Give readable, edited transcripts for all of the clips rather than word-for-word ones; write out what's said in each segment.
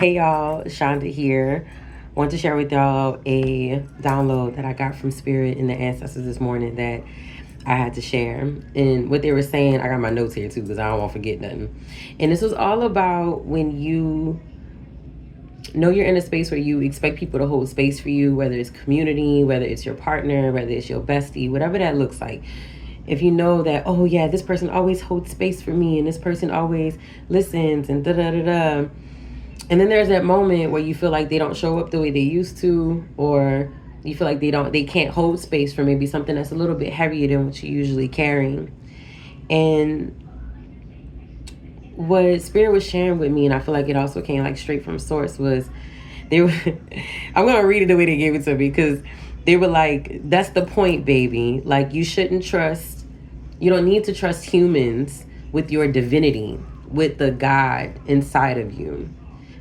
Hey y'all, Shanda here. Want to share with y'all a download that I got from Spirit and the Ancestors this morning that I had to share. And what they were saying, I got my notes here too because I don't want to forget nothing. And this was all about when you know you're in a space where you expect people to hold space for you, whether it's community, whether it's your partner, whether it's your bestie, whatever that looks like. If you know that, oh yeah, this person always holds space for me and this person always listens and da da da da. And then there's that moment where you feel like they don't show up the way they used to, or you feel like they can't hold space for maybe something that's a little bit heavier than what you're usually carrying. And what Spirit was sharing with me, and I feel like it also came like straight from source, was they were I'm gonna read it the way they gave it to me, because they were like, that's the point, baby. Like, you don't need to trust humans with your divinity, with the God inside of you.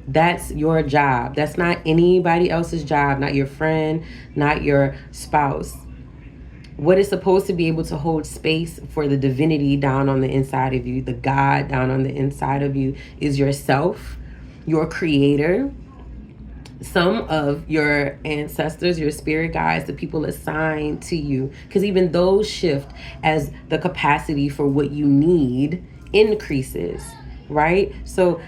That's your job. That's not anybody else's job, not your friend, not your spouse. What is supposed to be able to hold space for the divinity down on the inside of you, the God down on the inside of you, is yourself, your creator, some of your ancestors, your spirit guides, the people assigned to you, because even those shift as the capacity for what you need increases, right? So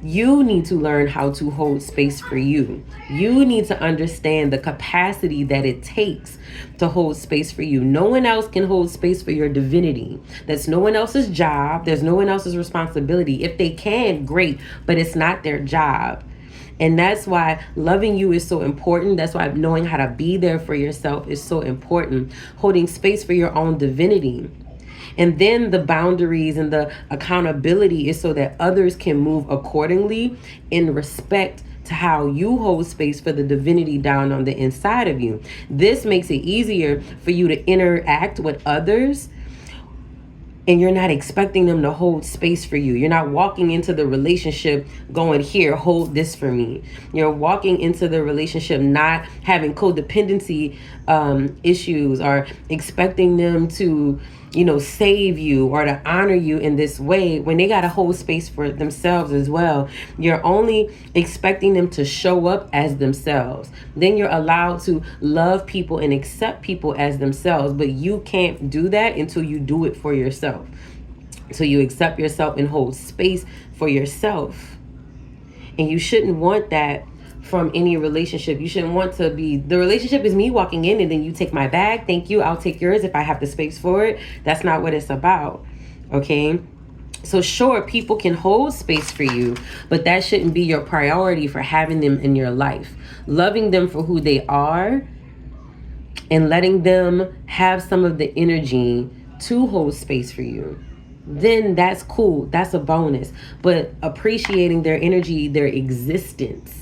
you need to learn how to hold space for you. You need to understand the capacity that it takes to hold space for you. No one else can hold space for your divinity. That's no one else's job. There's no one else's responsibility. If they can, great, but it's not their job. And that's why loving you is so important. That's why knowing how to be there for yourself is so important. Holding space for your own divinity. And then the boundaries and the accountability is so that others can move accordingly in respect to how you hold space for the divinity down on the inside of you. This makes it easier for you to interact with others, and you're not expecting them to hold space for you. You're not walking into the relationship going, here, hold this for me. You're walking into the relationship not having codependency issues, or expecting them to, save you or to honor you in this way when they got to hold space for themselves as well. You're only expecting them to show up as themselves. Then you're allowed to love people and accept people as themselves, but you can't do that until you do it for yourself. So you accept yourself and hold space for yourself. And you shouldn't want that from any relationship. You shouldn't want to be, the relationship is me walking in and then you take my bag. Thank you. I'll take yours if I have the space for it. That's not what it's about. Okay. So sure, people can hold space for you, but that shouldn't be your priority for having them in your life. Loving them for who they are and letting them have some of the energy to hold space for you, then that's cool. That's a bonus. But appreciating their energy, their existence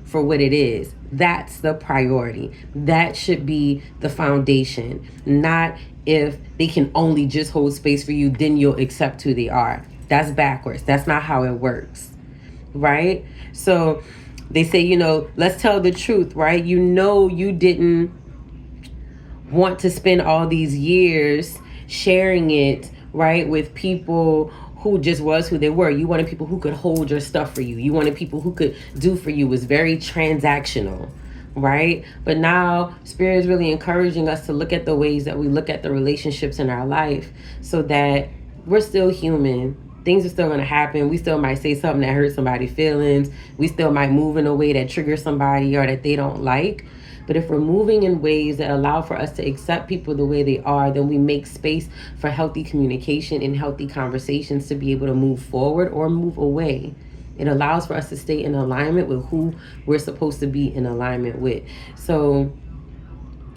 for what it is, that's the priority. That should be the foundation. Not if they can only just hold space for you, then you'll accept who they are. That's backwards. That's not how it works, right? So they say, let's tell the truth, right? You didn't want to spend all these years sharing it, right, with people who just was who they were. You wanted people who could hold your stuff for you. You wanted people who could do for you. It was very transactional, right? But now Spirit is really encouraging us to look at the ways that we look at the relationships in our life, so that we're still human. Things are still going to happen. We still might say something that hurts somebody's feelings. We still might move in a way that triggers somebody or that they don't like. But if we're moving in ways that allow for us to accept people the way they are, then we make space for healthy communication and healthy conversations to be able to move forward or move away. It allows for us to stay in alignment with who we're supposed to be in alignment with. So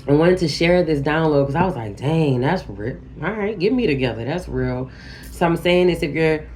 I wanted to share this download because I was like, dang, that's real. All right, get me together. That's real. So I'm saying this, if you're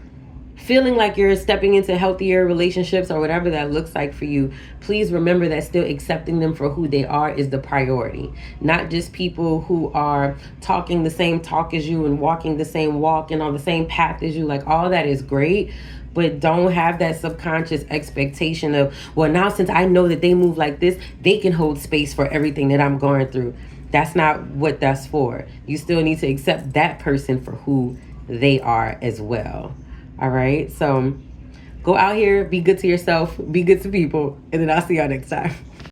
feeling like you're stepping into healthier relationships or whatever that looks like for you, please remember that still accepting them for who they are is the priority. Not just people who are talking the same talk as you and walking the same walk and on the same path as you. Like, all that is great, but don't have that subconscious expectation of, well, now since I know that they move like this, they can hold space for everything that I'm going through. That's not what that's for. You still need to accept that person for who they are as well. All right, so Go out here, be good to yourself, be good to people, and then I'll see y'all next time.